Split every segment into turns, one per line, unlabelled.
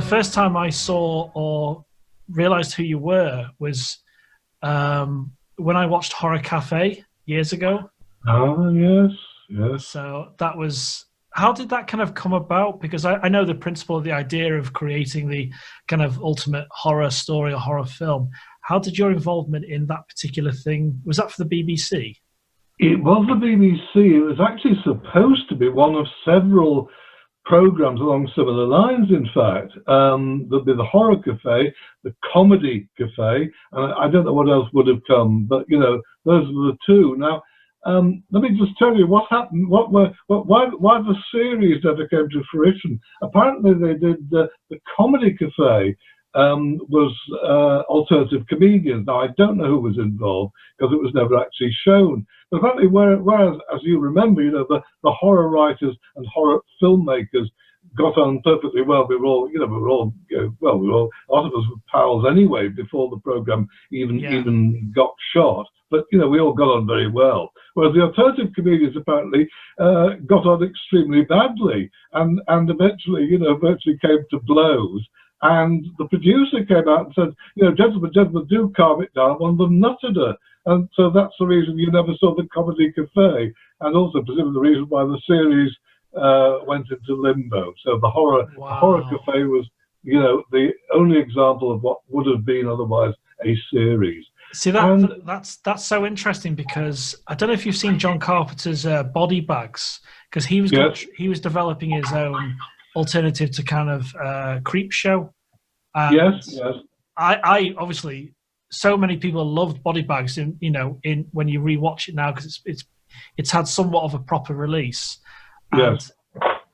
first time I saw or realized who you were was when I watched Horror Cafe years ago.
Ah, yes, yes.
So that was, how did that kind of come about? Because I know the principle, the idea of creating the kind of ultimate horror story or horror film. How did your involvement in that particular thing, was that for the BBC?
It was the BBC. It was actually supposed to be one of several programs along similar lines, in fact. There'd be the Horror Cafe, the Comedy Cafe, and I don't know what else would have come, but, you know, those were the two. Now, let me just tell you what happened, why the series never came to fruition. Apparently they did the Comedy Cafe, was alternative comedians. Now, I don't know who was involved because it was never actually shown. But apparently, whereas, as you remember, you know, the horror writers and horror filmmakers got on perfectly well. We were all, you know, a lot of us were pals anyway before the program even got shot. But, you know, we all got on very well. Whereas the alternative comedians apparently got on extremely badly and eventually, you know, virtually came to blows. And the producer came out and said, you know, gentlemen, do calm it down. One of them nutted her. And so that's the reason you never saw the Comedy Cafe. And also, presumably, the reason why the series went into limbo. So the Horror Cafe was, you know, the only example of what would have been otherwise a series.
See, that's so interesting, because I don't know if you've seen John Carpenter's Body Bags, because he was developing his own alternative to kind of Creep Show.
Yes.
I obviously, so many people loved Body Bags in when you rewatch it now, because it's had somewhat of a proper release. And
yes.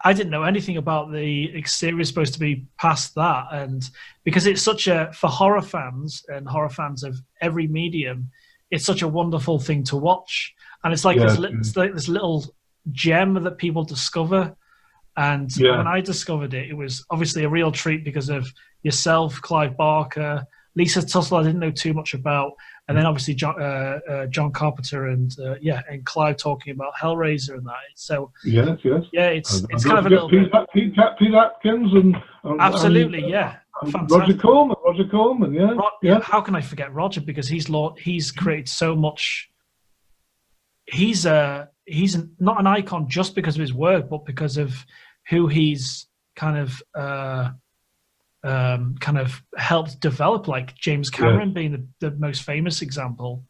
I didn't know anything about the series supposed to be past that, and because it's such for horror fans and horror fans of every medium, it's such a wonderful thing to watch, and it's like this little gem that people discover. And when I discovered it, it was obviously a real treat because of yourself, Clive Barker, Lisa Tussle, I didn't know too much about, and then obviously John Carpenter and Clive talking about Hellraiser and that. So
yes,
it's kind of a little
Pete Atkins and
absolutely,
fantastic. Roger Corman, yeah.
How can I forget Roger? Because he's created so much. He's not an icon just because of his work, but because of who he's kind of helped develop, like James Cameron being the most famous example.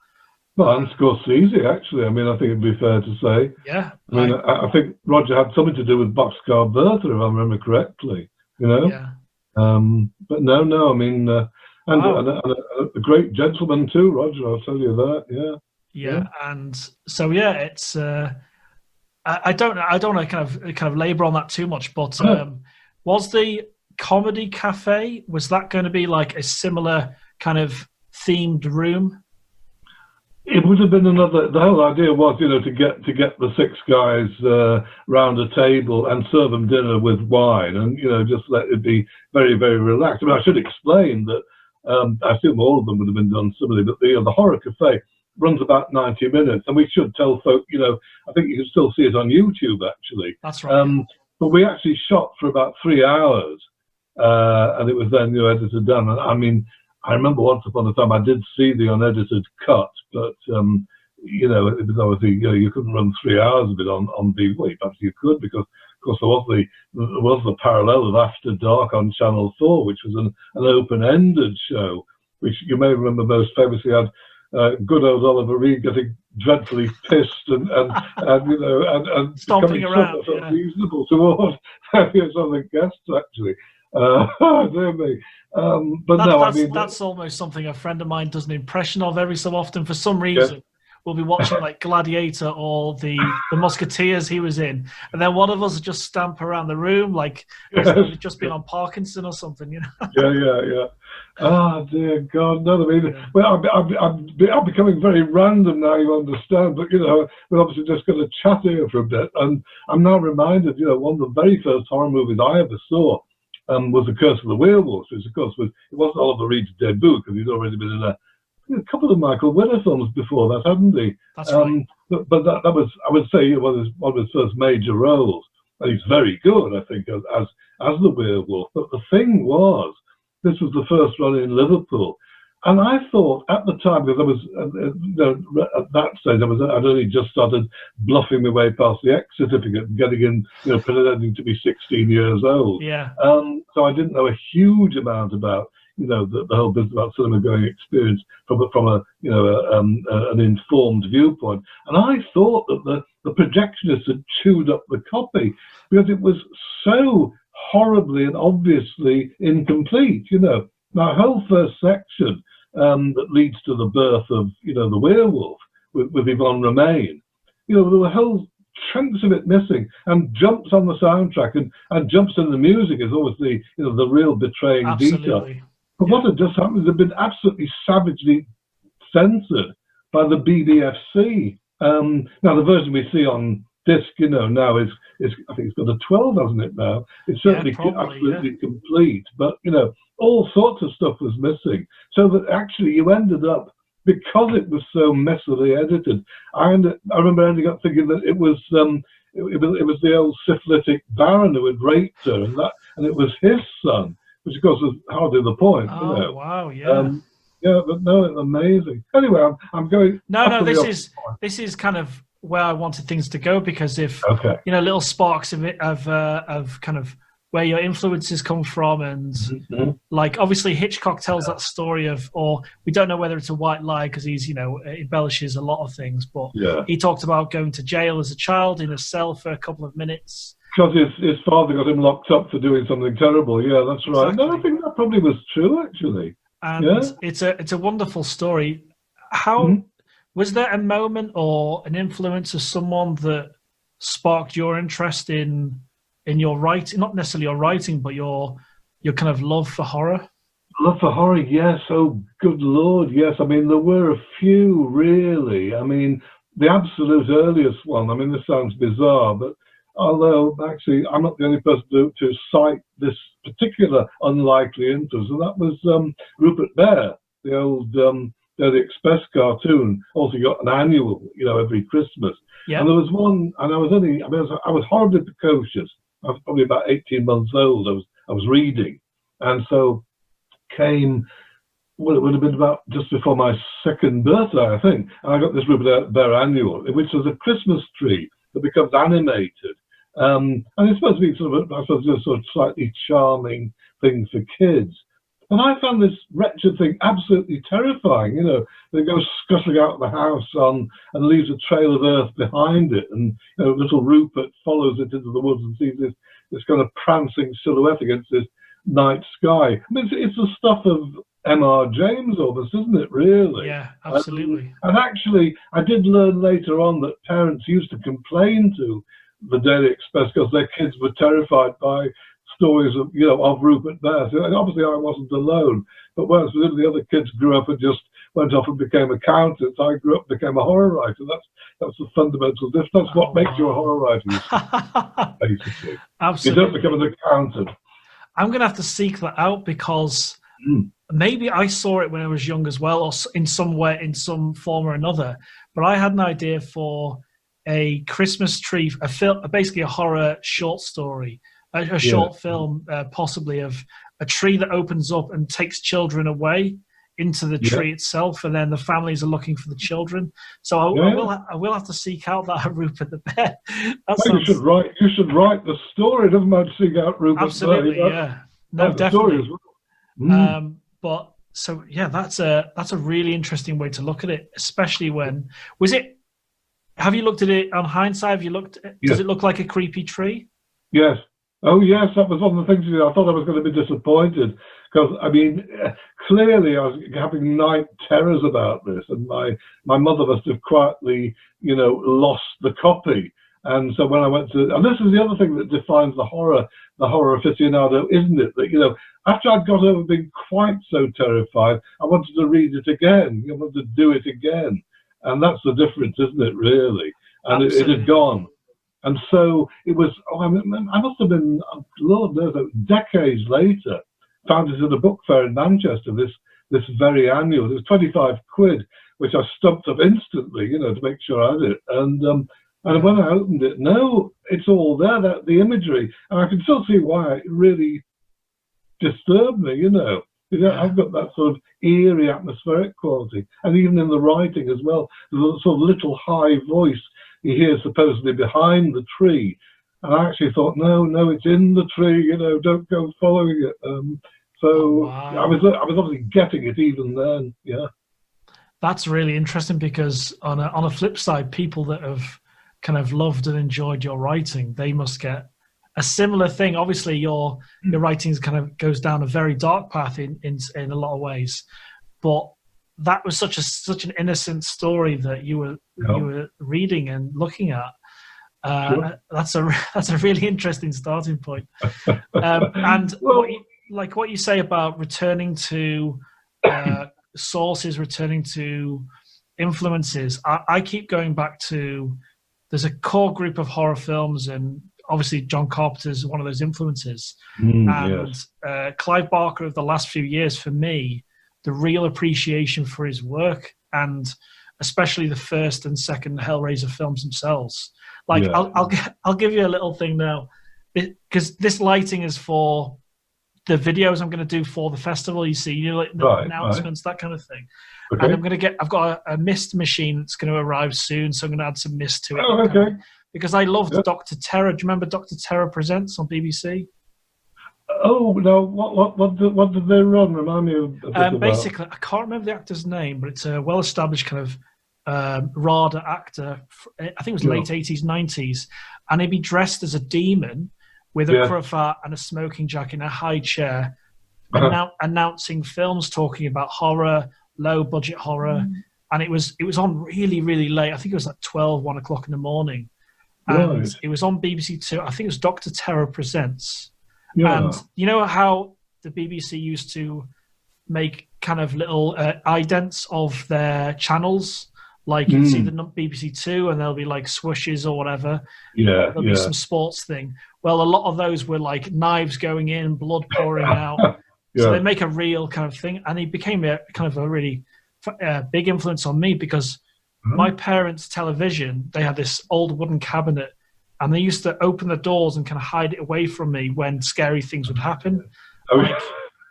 Well, and Scorsese, actually. I mean, I think it'd be fair to say.
Yeah.
I mean, I think Roger had something to do with Boxcar Bertha, if I remember correctly. You know.
Yeah.
But no. I mean, and a great gentleman too, Roger. I'll tell you that. Yeah.
Yeah, and so it's. I don't want to kind of labor on that too much, but was the Comedy Cafe, was that going to be like a similar kind of themed room?
It would have been another. The whole idea was, you know, to get the six guys round a table and serve them dinner with wine, and you know, just let it be very, very relaxed. I mean, I should explain that. I assume all of them would have been done similarly, but the Horror Cafe runs about 90 minutes, and we should tell folk, you know, I think you can still see it on YouTube, actually.
That's right.
But we actually shot for about 3 hours, and it was then, you know, edited done. And I mean, I remember once upon a time I did see the unedited cut, but, you know, it was obviously, you know, you couldn't run 3 hours of it on DVD. Well, perhaps you could, because, of course, there was the parallel of After Dark on Channel 4, which was an open-ended show, which you may remember most famously had good old Oliver Reed getting dreadfully pissed and you know and
stomping around,
reasonable towards some of the guests, actually. Dear me. But I mean,
that's almost something a friend of mine does an impression of every so often. For some reason, we'll be watching like Gladiator or the Musketeers he was in, and then one of us just stamp around the room like we've just been on Parkinson or something, you know.
Yeah. Oh dear God, no! I mean, well, I'm becoming very random now. You understand, but you know, we're obviously just going to chat here for a bit, and I'm now reminded, you know, one of the very first horror movies I ever saw was The Curse of the Werewolves, which of course it wasn't Oliver Reed's debut because he'd already been in a couple of Michael Winner films before that, hadn't he?
That's right.
But that was, I would say, one of his first major roles. and he's very good, I think, as the werewolf. But the thing was, this was the first run in Liverpool, and I thought at the time, because I was at that stage, I'd only just started bluffing my way past the X certificate and getting in, pretending to be 16 years old.
Yeah.
So I didn't know a huge amount about, the whole business about cinema going experience from an informed viewpoint. And I thought that the projectionists had chewed up the copy because it was so horribly and obviously incomplete. My whole first section that leads to the birth of, the werewolf with Yvonne Romain, there were whole chunks of it missing, and jumps on the soundtrack and jumps in the music is always the real betraying detail. But what had just happened is it had been absolutely savagely censored by the BBFC. Now the version we see on disc, now is I think it's got a 12, hasn't it now? It's certainly absolutely complete, but all sorts of stuff was missing. So that actually you ended up, because it was so messily edited, I remember ending up thinking that it was the old syphilitic baron who had raped her, and it was his son, which of course was hardly the point.
Oh, wow, yeah.
But no, it's amazing. Anyway, I'm going.
No, this is kind of where I wanted things to go, because if little sparks of it of kind of where your influences come from, and like obviously Hitchcock tells that story of, or we don't know whether it's a white lie because he's embellishes a lot of things, but he talked about going to jail as a child in a cell for a couple of minutes.
Because his father got him locked up for doing something terrible. Yeah, that's right. Exactly. No, I think that probably was true, actually.
And it's a wonderful story. How was there a moment or an influence of someone that sparked your interest in your writing? Not necessarily your writing, but your kind of love for horror.
Love for horror, yes. Oh, good Lord, yes. I mean, there were a few, really. I mean, the absolute earliest one. I mean, this sounds bizarre, but although actually I'm not the only person to cite this particular unlikely interest, and that was Rupert Bear, the old Daily Express cartoon. Also got an annual, every Christmas. Yeah. And there was one, and I was horribly precocious. I was probably about 18 months old. I was reading, and so came. Well, it would have been about just before my second birthday, I think. And I got this Rupert Bear annual, which was a Christmas tree that becomes animated. And it's supposed to be sort of slightly charming thing for kids. And I found this wretched thing absolutely terrifying. They go scuttling out of the house and leaves a trail of earth behind it. And little Rupert follows it into the woods and sees this kind of prancing silhouette against this night sky. I mean, it's the stuff of M.R. James almost, isn't it, really?
Yeah, absolutely.
And actually, I did learn later on that parents used to complain to the Daily Express because their kids were terrified by stories of Rupert Bear. So obviously, I wasn't alone. But once the other kids grew up and just went off and became accountants, I grew up and became a horror writer. That's the fundamental difference. That's what makes you a horror writer, basically.
Absolutely.
You don't become an accountant.
I'm going to have to seek that out, because maybe I saw it when I was young as well, or in some form or another. But I had an idea for a Christmas tree, basically a horror short story, a short film, possibly of a tree that opens up and takes children away into the tree itself, and then the families are looking for the children. So I will have to seek out that Rupert the Bear.
You should write the story. It doesn't matter to seek out Rupert.
Absolutely,
Bear.
No, definitely. But so that's a really interesting way to look at it, especially when have you looked at it on hindsight? Does it look like a creepy tree?
Yes. Oh yes, that was one of the things I thought I was going to be disappointed, because I mean, clearly I was having night terrors about this, and my mother must have quietly, lost the copy. And so when I went to, and this is the other thing that defines the horror aficionado, isn't it? That after I'd got over being quite so terrified, I wanted to read it again. I wanted to do it again, and that's the difference, isn't it? Really, and it had gone. And so it was, I must have been, Lord knows, decades later, found it at a book fair in Manchester, this very annual. It was 25 quid, which I stumped up instantly, to make sure I had it. And And when I opened it, no, it's all there, the imagery. And I can still see why it really disturbed me, you know. I've got that sort of eerie atmospheric quality. And even in the writing as well, there's a sort of little high voice you hear supposedly behind the tree. And I actually thought, no, it's in the tree, you know, don't go following it. I was obviously getting it even then, yeah.
That's really interesting, because on a flip side, people that have kind of loved and enjoyed your writing, they must get a similar thing. Obviously, your writing kind of goes down a very dark path in a lot of ways, but that was such an innocent story that you were reading and looking at. Sure. That's a really interesting starting point. And what you say about returning to sources, returning to influences, I keep going back to, there's a core group of horror films, and obviously John Carpenter's one of those influences.
Yes.
Clive Barker of the last few years, for me, the real appreciation for his work, and especially the first and second Hellraiser films themselves. Like, I'll give you a little thing now, because this lighting is for the videos I'm going to do for the festival. You see, like the announcements, that kind of thing. Okay. And I've got a mist machine that's going to arrive soon, so I'm going to add some mist to it.
Oh, okay.
Because I loved Dr. Terror. Do you remember Dr. Terror Presents on BBC?
Oh no! What did they run? Remind me of
basically, I can't remember the actor's name, but it's a well-established kind of RADA actor. I think it was late 80s, 90s, and he'd be dressed as a demon with a cravat and a smoking jacket in a high chair, announcing films, talking about horror, low-budget horror, and it was on really, really late. I think it was like 1 o'clock in the morning, and it was on BBC Two. I think it was Dr. Terror Presents. Yeah. And you know how the BBC used to make kind of little idents of their channels? Like you'd see the BBC Two and there'll be like swooshes or whatever.
Yeah.
There'll be some sports thing. Well, a lot of those were like knives going in, blood pouring out. So they make a real kind of thing. And he became a kind of a really big influence on me, because my parents' television, they had this old wooden cabinet, and they used to open the doors and kind of hide it away from me when scary things would happen.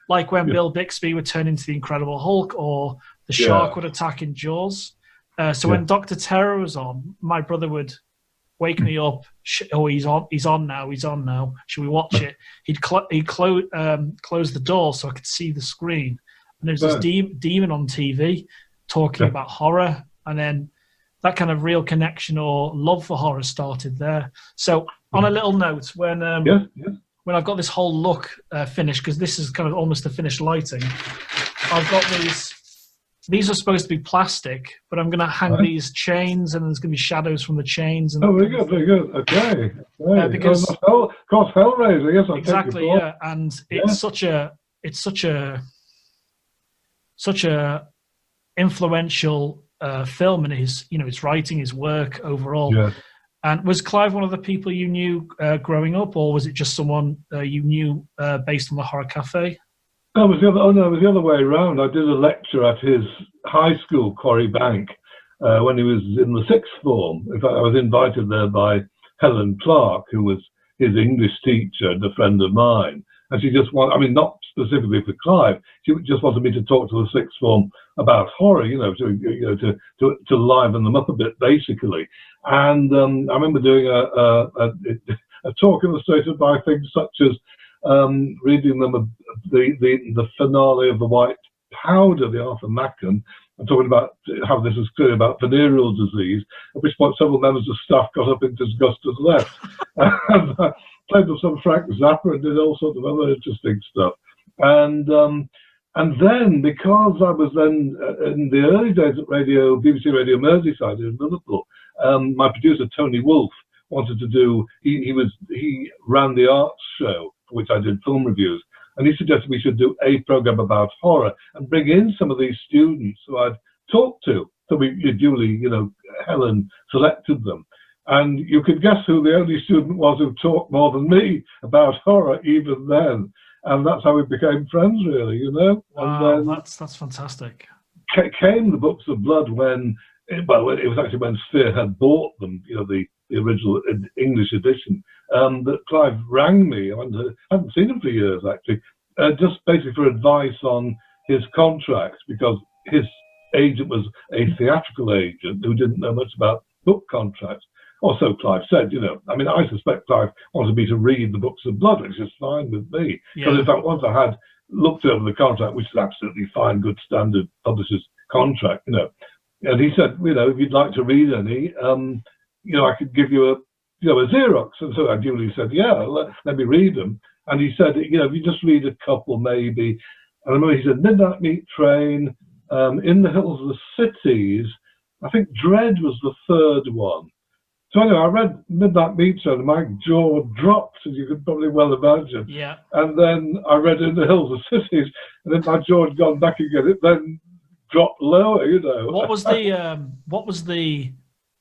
Like when Bill Bixby would turn into the Incredible Hulk, or the shark would attack in Jaws. So when Dr. Terror was on, my brother would wake me up. He's on now. Should we watch it? He'd close the door so I could see the screen. And there's this demon on TV talking about horror. And then that kind of real connection or love for horror started there. So on a little note, when I've got this whole look finished, because this is kind of almost a finished lighting, I've got these. These are supposed to be plastic, but I'm going to hang these chains, and there's going to be shadows from the chains. And
very good. Okay. Because of course, Hellraiser. Yes,
exactly. Yeah, and it's such a influential film in his writing, his work overall. Yeah. And was Clive one of the people you knew growing up, or was it just someone you knew based on the Horror Cafe?
No, it was the other way around. I did a lecture at his high school, Quarry Bank, when he was in the sixth form. In fact, I was invited there by Helen Clark, who was his English teacher and a friend of mine. And she just not specifically for Clive, she just wanted me to talk to the sixth form about horror, to liven them up a bit, basically. And I remember doing a talk illustrated by things such as reading them the finale of The White Powder, the Arthur Machen, and talking about how this is clearly about venereal disease, at which point several members of staff got up in disgust and left. And played with some Frank Zappa and did all sorts of other interesting stuff. And then, because I was then in the early days at BBC Radio Merseyside in Liverpool, my producer Tony Wolfe wanted to do. He ran the arts show, for which I did film reviews, and he suggested we should do a program about horror and bring in some of these students who I'd talked to. So we duly, Helen selected them. And you could guess who the only student was who talked more than me about horror even then. And that's how we became friends, really,
Wow, and then that's fantastic.
Came the Books of Blood when well, it was actually when Sphere had bought them, the original English edition, that Clive rang me. I hadn't seen him for years, actually, just basically for advice on his contracts, because his agent was a theatrical agent who didn't know much about book contracts. Also, Clive said, I suspect Clive wanted me to read the Books of Blood, which is fine with me. Because in fact, once I had looked over the contract, which is absolutely fine, good standard publisher's contract, and he said, if you'd like to read any, I could give you a Xerox. And so I duly said, yeah, let me read them. And he said, if you just read a couple, maybe. And I remember he said, Midnight Meat Train, In the Hills of the Cities. I think Dread was the third one. So anyway, I read Midnight Meat Train, and my jaw dropped, as you could probably well imagine.
Yeah.
And then I read In the Hills of Cities, and then my jaw had gone back again. It then dropped lower,
What was the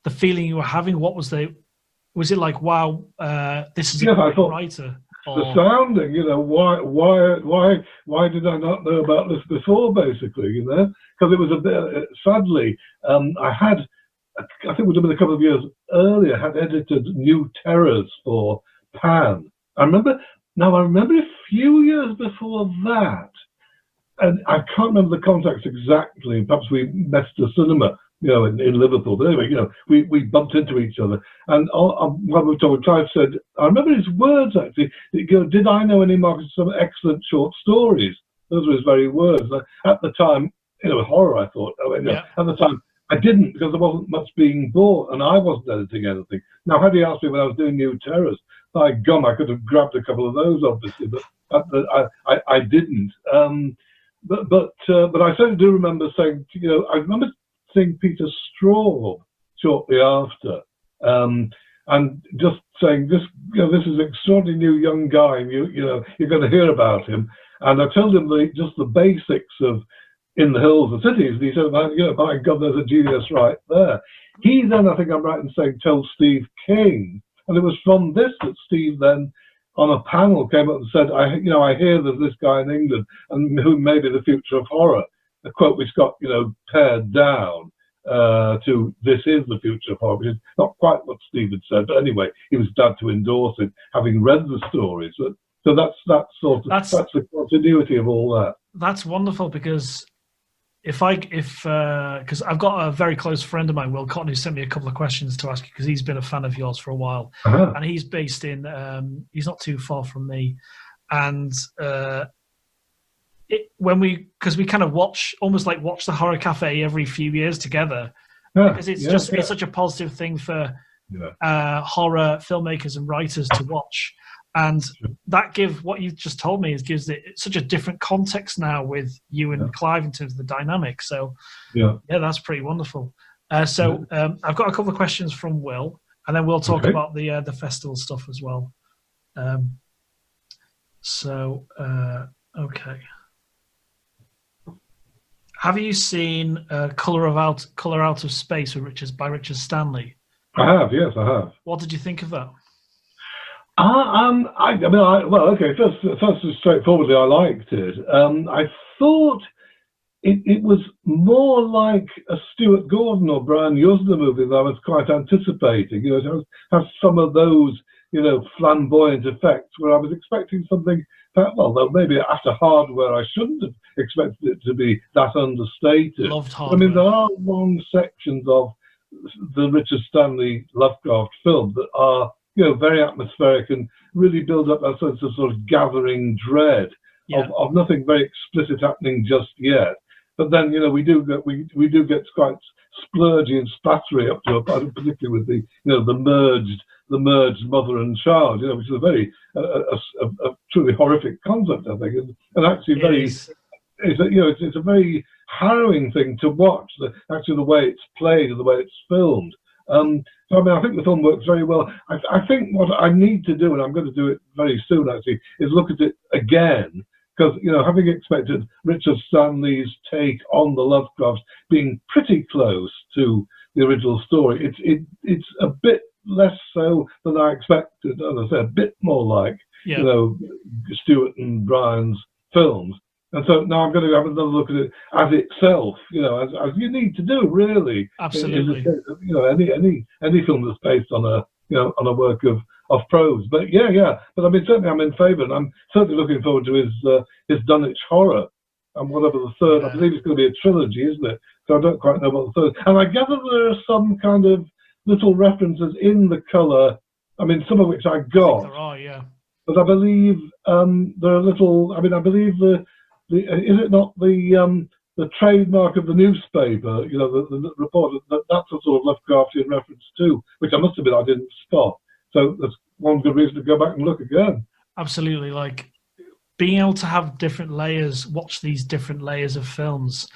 feeling you were having? Was it like, wow, this is a great writer?
The sounding, why did I not know about this before, basically, because it was a bit, sadly, I think it would have been a couple of years earlier, had edited New Terrors for Pan. I remember a few years before that, and I can't remember the context exactly. Perhaps we met at a cinema, in Liverpool. But anyway, we bumped into each other. And while we were talking, Clive said, I remember his words actually. Did I know any more some excellent short stories? Those were his very words. At the time, horror, I thought. At the time, I didn't, because there wasn't much being bought, and I wasn't editing anything. Now, had he asked me when I was doing New Terrors, by gum, I could have grabbed a couple of those, obviously, but I didn't. But I certainly do remember saying, I remember seeing Peter Straub shortly after, and just saying, this is an extraordinary new young guy, and you're going to hear about him. And I told him just the basics of In the Hills of Cities, and he said, my God, there's a genius right there. He then, I think I'm right in saying, told Steve King, and it was from this that Steve then, on a panel, came up and said, I hear there's this guy in England, and who may be the future of horror. A quote which got, pared down to "This is the future of horror," which is not quite what Steve had said, but anyway, he was glad to endorse it, having read the stories. So that's the continuity of all that.
That's wonderful, because because I've got a very close friend of mine, Will Cotton, who sent me a couple of questions to ask you, because he's been a fan of yours for a while, and he's based in he's not too far from me, and because we kind of watch the Horror Cafe every few years together, because it's such a positive thing for horror filmmakers and writers to watch. And what you just told me gives it such a different context now with you and Clive in terms of the dynamic. So that's pretty wonderful. I've got a couple of questions from Will, and then we'll talk about the festival stuff as well. Okay. Have you seen Color Out of Space by Richard Stanley?
I have, yes, I have.
What did you think of that?
First, straightforwardly, I liked it. I thought it was more like a Stuart Gordon or Brian Yuzna movie that I was quite anticipating. It has some of those, flamboyant effects, where I was expecting something, though maybe after Hardware, I shouldn't have expected it to be that understated.
Loved Hardware.
I mean, there are long sections of the Richard Stanley Lovecraft film that are, very atmospheric and really build up a sense of sort of gathering dread of nothing very explicit happening just yet. But then, we do get quite splurgy and splattery up to a point, particularly with the merged mother and child, which is a very a truly horrific concept, I think, and actually it's a very harrowing thing to watch. Actually, the way it's played and the way it's filmed. I think the film works very well. I think what I need to do, and I'm going to do it very soon actually, is look at it again, because having expected Richard Stanley's take on the Lovecrafts being pretty close to the original story, it's a bit less so than I expected. As I said, a bit more like Stuart and Brian's films. And so now I'm going to have another look at it as itself, as you need to do, really.
Absolutely.
Any film that's based on a work of prose. But yeah. But I mean, certainly I'm in favour, and I'm certainly looking forward to his Dunwich Horror, and whatever the third. I believe it's going to be a trilogy, isn't it? So I don't quite know what the third. And I gather there are some kind of little references in the colour. I mean, some of which I got.
I think there are, yeah.
But I believe there are little. I mean, I believe is it not the trademark of the newspaper? The report that's a sort of Lovecraftian reference too, which I must admit I didn't spot. So that's one good reason to go back and look again.
Absolutely, like being able to have different layers, watch these different layers of films.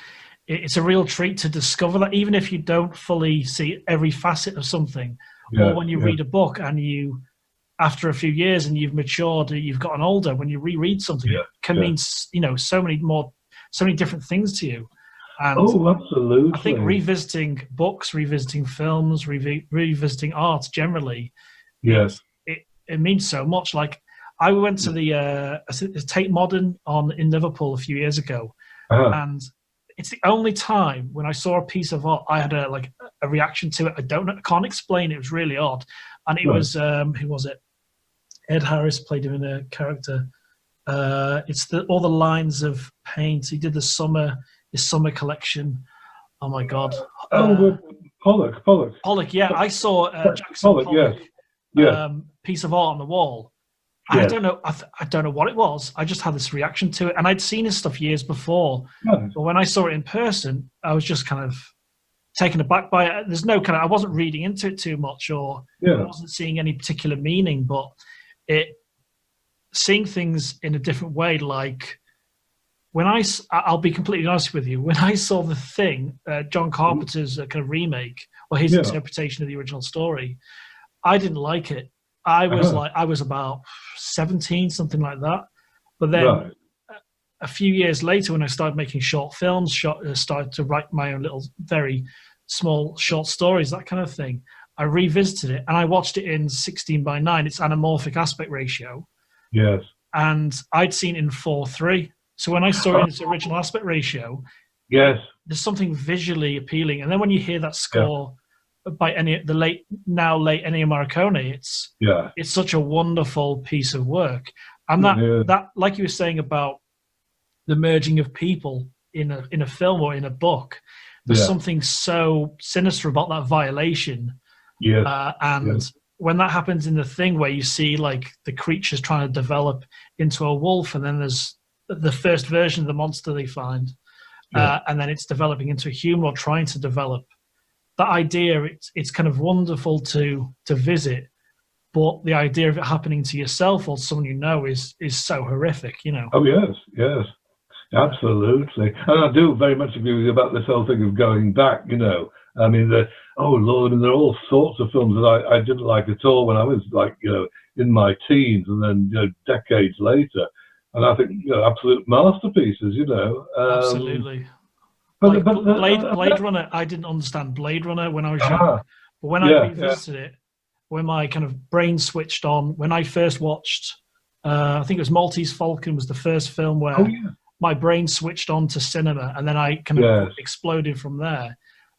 It's a real treat to discover that, even if you don't fully see every facet of something, or when you read a book and you, after a few years and you've matured, you've gotten older, when you reread something, it can mean so many different things to you. And
absolutely.
I think revisiting books, revisiting films, revisiting art generally, it means so much. Like I went to the Tate Modern in Liverpool a few years ago, and it's the only time when I saw a piece of art I had a reaction to it. I can't explain it. It was really odd, and it was who was it? Ed Harris played him in a character. It's all the lines of paint. He did his summer collection. Oh my God.
Pollock.
Yeah, I saw Jackson Pollock. Piece of art on the wall. I don't know. I don't know what it was. I just had this reaction to it, and I'd seen his stuff years before. But when I saw it in person, I was just kind of taken aback by it. There's no I wasn't reading into it too much, or I wasn't seeing any particular meaning. But seeing things in a different way, like when I'll be completely honest with you. When I saw The Thing, John Carpenter's kind of remake or his interpretation of the original story, I didn't like it. I was about 17, something like that. But then a few years later, when I started making short films, started to write my own little, very small short stories, that kind of thing, I revisited it and I watched it in 16:9. It's anamorphic aspect ratio.
Yes.
And I'd seen it in 4:3. So when I saw it in its original aspect ratio,
there's something
visually appealing. And then when you hear that score by the late Ennio Morricone, it's such a wonderful piece of work. And that like you were saying about the merging of people in a film or in a book, there's something so sinister about that violation. When that happens in The Thing, where you see like the creatures trying to develop into a wolf, and then there's the first version of the monster they find, and then it's developing into a human or trying to develop. That idea, it's kind of wonderful to visit, but the idea of it happening to yourself or someone you know is so horrific,
Oh yes, absolutely. And I do very much agree with you about this whole thing of going back. I mean, there are all sorts of films that I didn't like at all when I was in my teens, and then decades later, and I think absolute masterpieces.
Absolutely. But Blade Runner, I didn't understand Blade Runner when I was young. But when I revisited it, when my kind of brain switched on, when I first watched, I think it was Maltese Falcon was the first film where my brain switched on to cinema, and then I kind of exploded from there.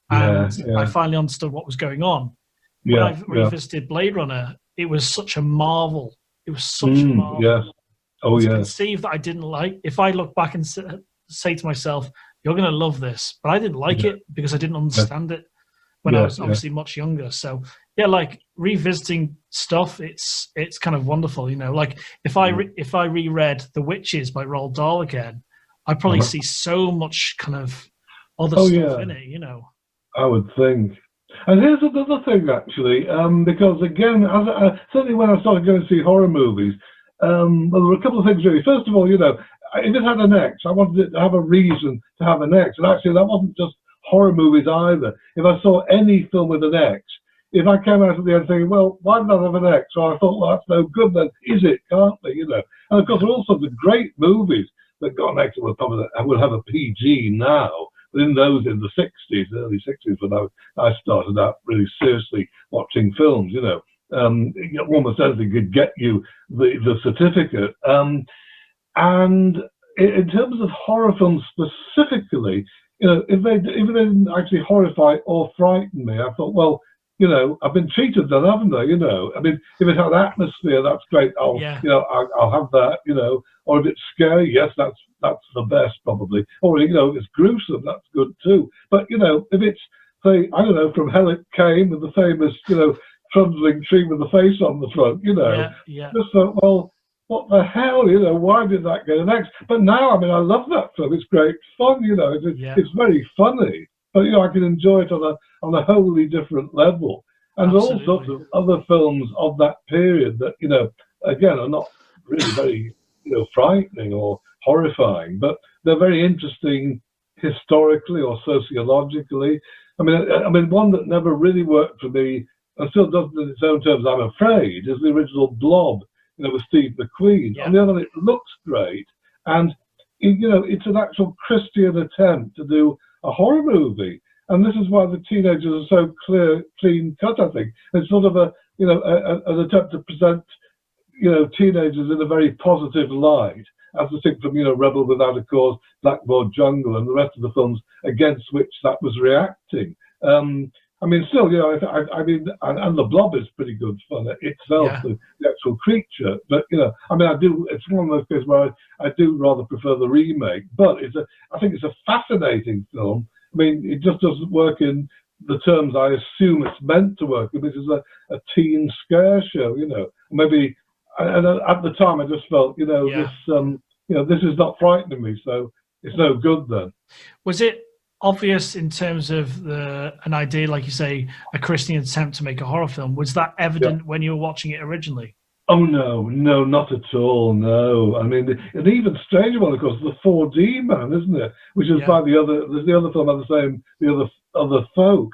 And I finally understood what was going on. When I revisited Blade Runner, it was such a marvel. It was such a marvel.
Yes. Oh,
to conceive that I didn't like. If I look back and say to myself, you're going to love this, but I didn't like it because I didn't understand it when I was obviously much younger. So like revisiting stuff, it's kind of wonderful, like if I reread The Witches by Roald Dahl again, I'd probably see so much kind of other stuff in it,
I would think. And here's another thing, actually, because again, certainly when I started going to see horror movies, well, there were a couple of things really. First of all, if it had an X, I wanted it to have a reason to have an X. And actually, that wasn't just horror movies either. If I saw any film with an X, if I came out at the end saying, well, why did I have an X? Or I thought, well, that's no good then, is it? Can't they, And of course, there are all sorts of great movies that got an X that would have a PG now. But in those, in the 60s, early 60s, when I started out really seriously watching films, almost anything could get you the certificate. And in terms of horror films specifically, you know, if they didn't actually horrify or frighten me, I thought, well, you know, I've been cheated then, haven't I? You know, I mean, if it had atmosphere, that's great.
Yeah.
You know, I'll have that. You know, or if it's scary, yes, that's the best probably. Or you know, if it's gruesome, that's good too. But you know, if it's say, I don't know, From Hell It Came with the famous, you know, trundling tree with the face on the front, you know, just thought, well, what the hell, you know, why did that get an X? But now, I mean, I love that film. It's great fun, you know, it's very funny. But, you know, I can enjoy it on a wholly different level. And all sorts of other films of that period that, you know, again, are not really very, you know, frightening or horrifying, but they're very interesting historically or sociologically. I mean, one that never really worked for me, and still doesn't in its own terms, I'm afraid, is the original Blob, you know, with Steve McQueen.
Yeah.
On the other hand, it looks great, and you know, it's an actual Christian attempt to do a horror movie, and this is why the teenagers are so clean cut. I think it's sort of an attempt to present, you know, teenagers in a very positive light, as distinct from, you know, Rebel Without a Cause, Blackboard Jungle, and the rest of the films against which that was reacting. I mean, still, you know, I mean, and the Blob is pretty good fun itself, the actual creature. But you know, I mean, it's one of those cases where I do rather prefer the remake. But I think it's a fascinating film. I mean, it just doesn't work in the terms I assume it's meant to work in, which is a teen scare show. You know, maybe. And at the time, I just felt, you know, this is not frightening me, so it's no good then.
Was it obvious in terms of an idea, like you say, a Christian attempt to make a horror film? Was that evident when you were watching it originally?
Oh no, not at all. No, I mean, an even stranger one, of course, the 4D Man, isn't it? Which is by the other film by the same, the other folk,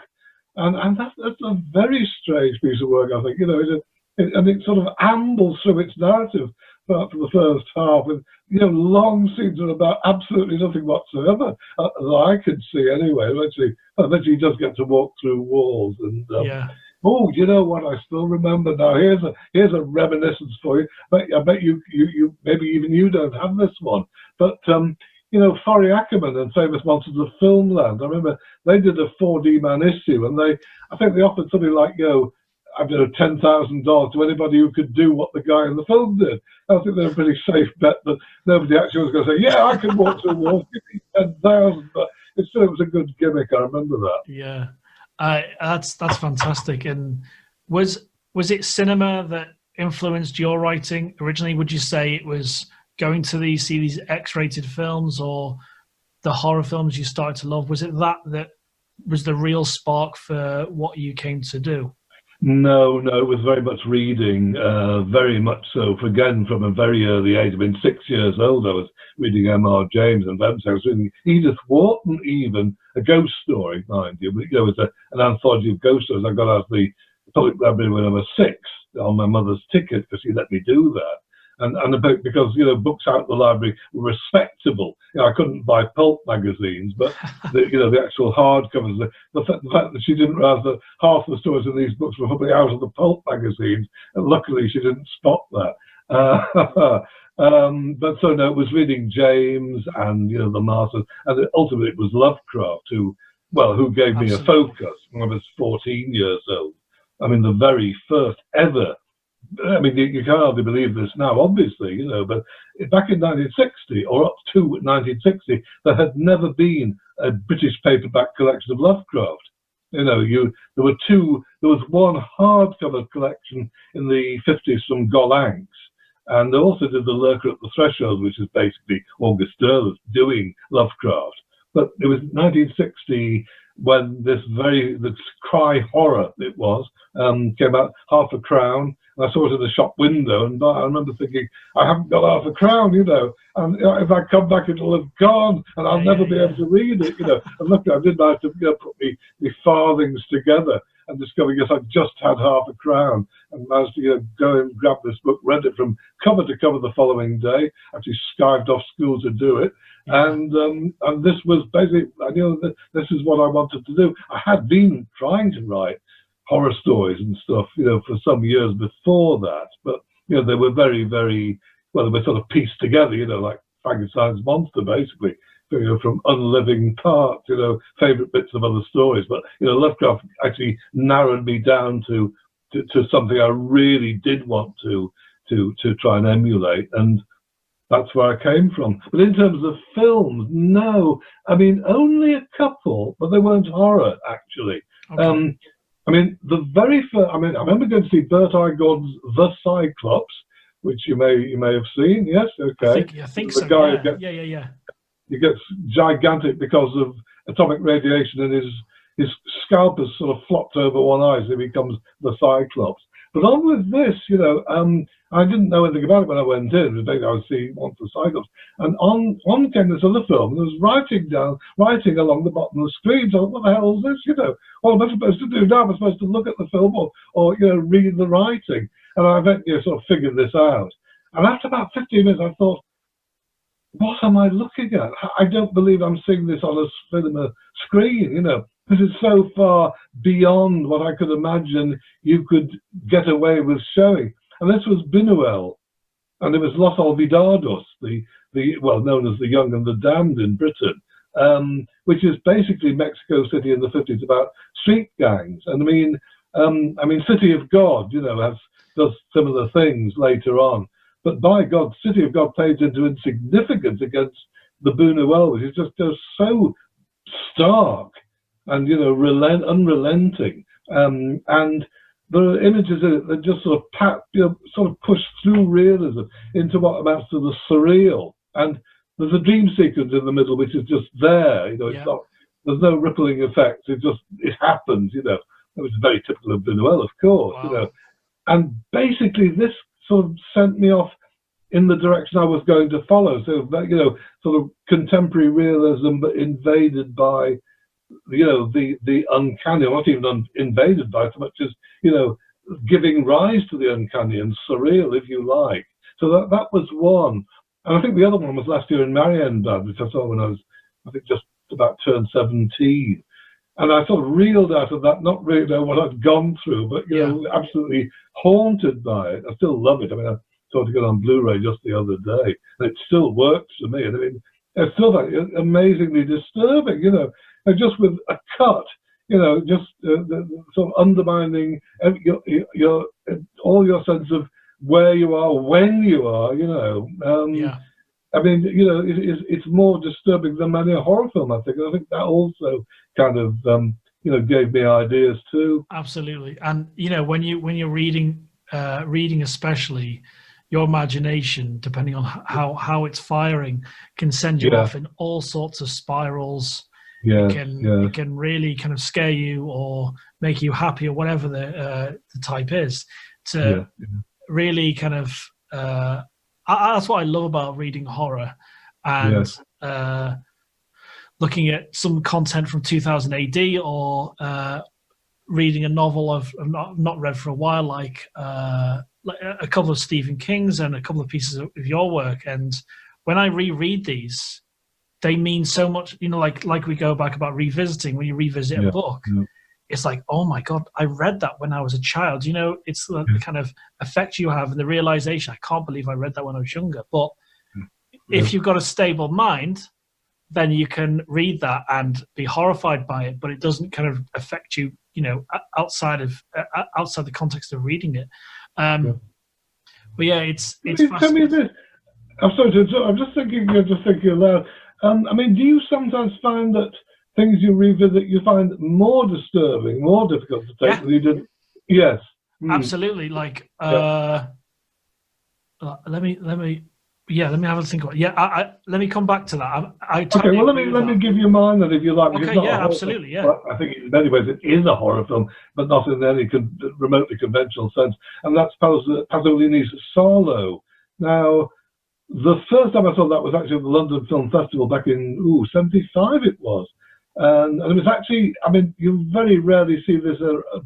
and that's a very strange piece of work, I think. You know, and it sort of ambles through its narrative for the first half, with, you know, long scenes are about absolutely nothing whatsoever, that I can see anyway. Eventually he does get to walk through walls, and oh, you know what? I still remember now. Here's a reminiscence for you. I bet you maybe even you don't have this one, but you know, Forry Ackerman and Famous Monsters of Filmland. I remember they did a 4D Man issue, and I think they offered something like, you know, I don't know, $10,000 to anybody who could do what the guy in the film did. I think they're a pretty safe bet that nobody actually was going to say, yeah, I can walk through walls, give me 10,000. But it was a good gimmick. I remember that.
Yeah, that's fantastic. And was it cinema that influenced your writing originally? Would you say it was going to see these X-rated films, or the horror films you started to love? Was it that was the real spark for what you came to do?
No, it was very much reading, very much so. Again, from a very early age, I mean, 6 years old, I was reading M.R. James, and I was reading Edith Wharton, even, a ghost story, mind you. But, you know, it was an anthology of ghost stories. I got out of the public library when I was 6 on my mother's ticket, because she let me do that. And because, you know, books out of the library were respectable. You know, I couldn't buy pulp magazines, but the actual hardcovers, the fact that she didn't realize that half the stories in these books were probably out of the pulp magazines, and luckily she didn't spot that. But so no, it was reading James and, you know, the Masters, and ultimately it was Lovecraft who gave me a focus when I was 14 years old. I mean, the very first ever. I mean, you can't hardly believe this now, obviously, you know, but back in 1960, or up to 1960, there had never been a British paperback collection of Lovecraft. You know, there was one hardcover collection in the 50s from Gollancz, and they also did The Lurker at the Threshold, which is basically August Derleth doing Lovecraft. But it was 1960 when this cry horror it was, came out, half a crown. And I saw it in the shop window, and I remember thinking, I haven't got half a crown, you know, and if I come back, it'll have gone, and I'll never be able to read it, you know. And look, I did have to, you know, put the farthings together and discover, yes, I just had half a crown, and managed to, you know, go and grab this book, read it from cover to cover the following day, actually skived off school to do it. And this was basically, I knew that this is what I wanted to do. I had been trying to write horror stories and stuff, you know, for some years before that, but, you know, they were very, very, well, they were sort of pieced together, you know, like Frankenstein's monster, basically. From unliving parts, favourite bits of other stories. But Lovecraft actually narrowed me down to something I really did want to try and emulate, and that's where I came from. But in terms of films, no, I mean only a couple, but they weren't horror actually. Okay. I mean the very first. I remember going to see Bert I. Gordon's The Cyclops, which you may have seen. Yes, okay.
I think so. Yeah.
He gets gigantic because of atomic radiation, and his scalp has sort of flopped over one eye, so he becomes the Cyclops. But on with this, I didn't know anything about it when I went in. I was seeing one for Cyclops, and on came this other film, and there was writing along the bottom of the screen. So what the hell is this? What am I supposed to do now? Am I supposed to look at the film or read the writing? And I eventually sort of figured this out. And after about 15 minutes, I thought, what am I looking at? I don't believe I'm seeing this on a cinema screen, This is so far beyond what I could imagine you could get away with showing. And this was Buñuel, and it was Los Olvidados, the known as the Young and the Damned in Britain, which is basically Mexico City in the 50s about street gangs. And I mean, City of God, does similar things later on. But by God, City of God fades into insignificance against the Buñuel, which is just so stark and unrelenting. And there are images in it that just sort of push through realism into what amounts to the surreal. And there's a dream sequence in the middle which is just there. It's not. There's no rippling effects. It happens. It was very typical of Buñuel, of course.
Wow.
And basically this sort of sent me off in the direction I was going to follow. So that, sort of contemporary realism, but invaded by, the uncanny, or not even invaded by so much as, giving rise to the uncanny and surreal, if you like. So that was one. And I think the other one was last year in Marienbad, which I saw when I was, I think, just about turned 17. And I sort of reeled out of that, not really know what I'd gone through, but, absolutely haunted by it. I still love it. I saw it on Blu-ray just the other day, and it still works for me. And it's still amazingly disturbing, and just with a cut, just the sort of undermining all your sense of where you are, when you are, it's more disturbing than many a horror film, I think. And I think that also kind of, gave me ideas too.
Absolutely. And, when you're reading especially, your imagination, depending on how it's firing, can send you off in all sorts of spirals. It can really kind of scare you or make you happy or whatever the type is. Really kind of that's what I love about reading horror and looking at some content from 2000 AD or reading a novel I've not read for a while, like a couple of Stephen King's and a couple of pieces of your work. And when I reread these, they mean so much, like we go back about revisiting. When you revisit a book, it's like, oh my God, I read that when I was a child. It's the kind of effect you have and the realization, I can't believe I read that when I was younger. But if you've got a stable mind, then you can read that and be horrified by it, but it doesn't kind of affect you, outside the context of reading it. But it's
tell me this. I'm sorry, I'm just thinking aloud. Do you sometimes find that things you revisit you find more disturbing, more difficult to take than you did? Yes.
Absolutely. Like let me have a think about it. Let me come back to that.
Let me give you mine then, if you like.
Okay, absolutely,
Well, I think in many ways it is a horror film, but not in any remotely conventional sense, and that's Pasolini's Sarlo. Now, the first time I saw that was actually at the London Film Festival back in 75 it was. And it was actually, you very rarely see this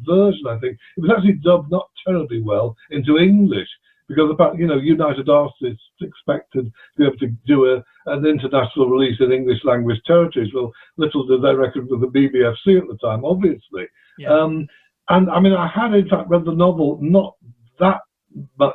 version, I think. It was actually dubbed not terribly well into English, because United Artists expected to be able to do an international release in English language territories. Well, little did they reckon with the BBFC at the time, obviously. And I had in fact read the novel not that much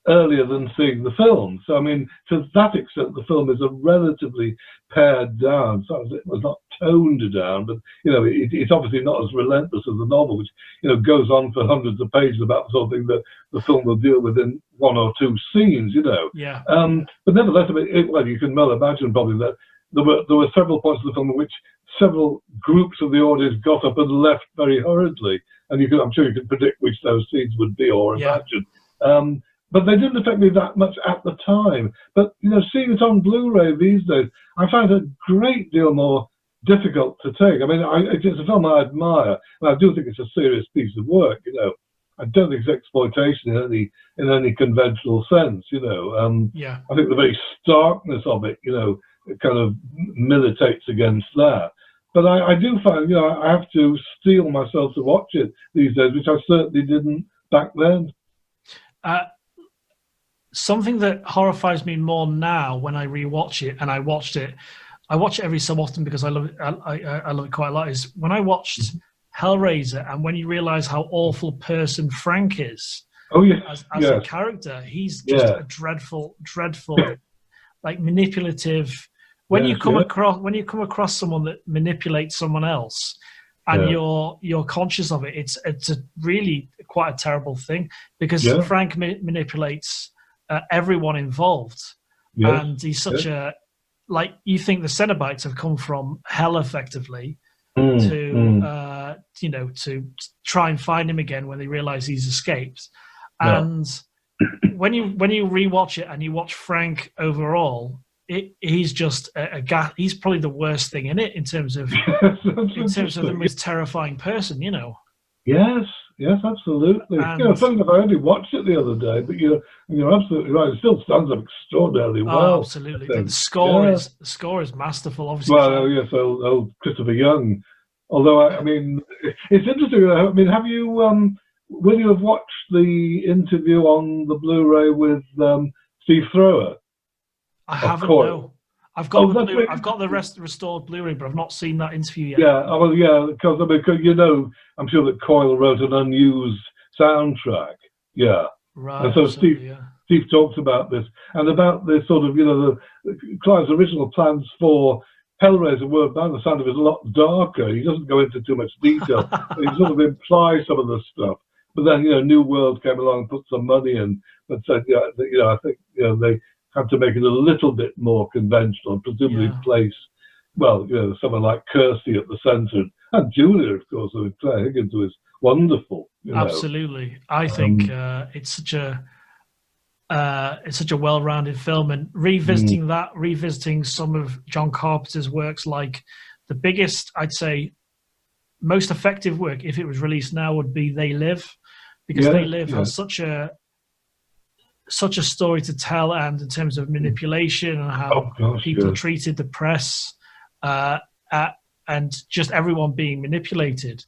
earlier than seeing the film. So, I mean, to that extent, the film is a relatively pared down. So it was not toned down, but, you know, it's obviously not as relentless as the novel, which, you know, goes on for hundreds of pages about the sort of thing that the film will deal with in one or two scenes, you know.
Yeah.
But nevertheless, well, you can well imagine probably that there were several points of the film in which several groups of the audience got up and left very hurriedly. And I'm sure you can predict which those scenes would be or imagine. But they didn't affect me that much at the time. But, you know, seeing it on Blu-ray these days, I find it a great deal more difficult to take. I mean, it's a film I admire, and I do think it's a serious piece of work, you know. I don't think it's exploitation in any conventional sense, you know. I think the very starkness of it, you know, it kind of militates against that. But I do find, you know, I have to steel myself to watch it these days, which I certainly didn't back then.
Something that horrifies me more now when I rewatch it, and I watch it every so often because I love it. I love it quite a lot. Is when I watched Hellraiser, and when you realise how awful person Frank is.
Oh yeah,
as a character, he's just a dreadful, like manipulative. When you come across someone that manipulates someone else, and you're conscious of it, it's a really quite a terrible thing, because Frank manipulates everyone involved, and he's such a, like, you think the Cenobites have come from hell effectively to you know, to try and find him again when they realize he's escaped. And when you rewatch it and you watch Frank overall, he's just he's probably the worst thing in it in terms of the most terrifying person, you know. Yes, absolutely.
And, you know, funny enough, I only watched it the other day, but you're absolutely right. It still stands up extraordinarily well.
Oh, absolutely. The score is masterful, obviously.
Well, yes, old Christopher Young. Although, I mean, it's interesting. I mean, have you will you have watched the interview on the Blu-ray with Steve Thrower?
I haven't. No. I've got the restored Blu-ray, but I've not seen that interview yet. Because
you know, I'm sure that Coyle wrote an unused soundtrack. Yeah,
right.
And so Steve talks about this and about this sort of, you know, Clive's original plans for Hellraiser were, by the sound of it, a lot darker. He doesn't go into too much detail. He sort of implies some of the stuff. But then, you know, New World came along and put some money in, but said, I think, you know, they had to make it a little bit more conventional and presumably place, well, you know, someone like Kirsty at the centre, and Julia, of course, with Claire Higgins, who is wonderful.
Absolutely, I think it's such a well-rounded film, and revisiting some of John Carpenter's works, like the biggest, I'd say, most effective work, if it was released now, would be They Live, because They Live has such a story to tell, and in terms of manipulation and how people treated the press, and just everyone being manipulated.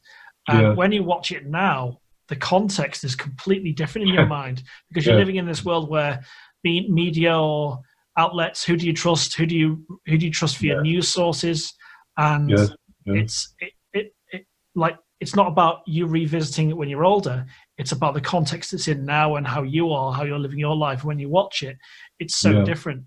And when you watch it now, the context is completely different in your mind, because you're living in this world where media or outlets, who do you trust? Who do you trust for your news sources? And it's like, it's not about you revisiting it when you're older. It's about the context it's in now and how you're living your life. When you watch it, it's so different.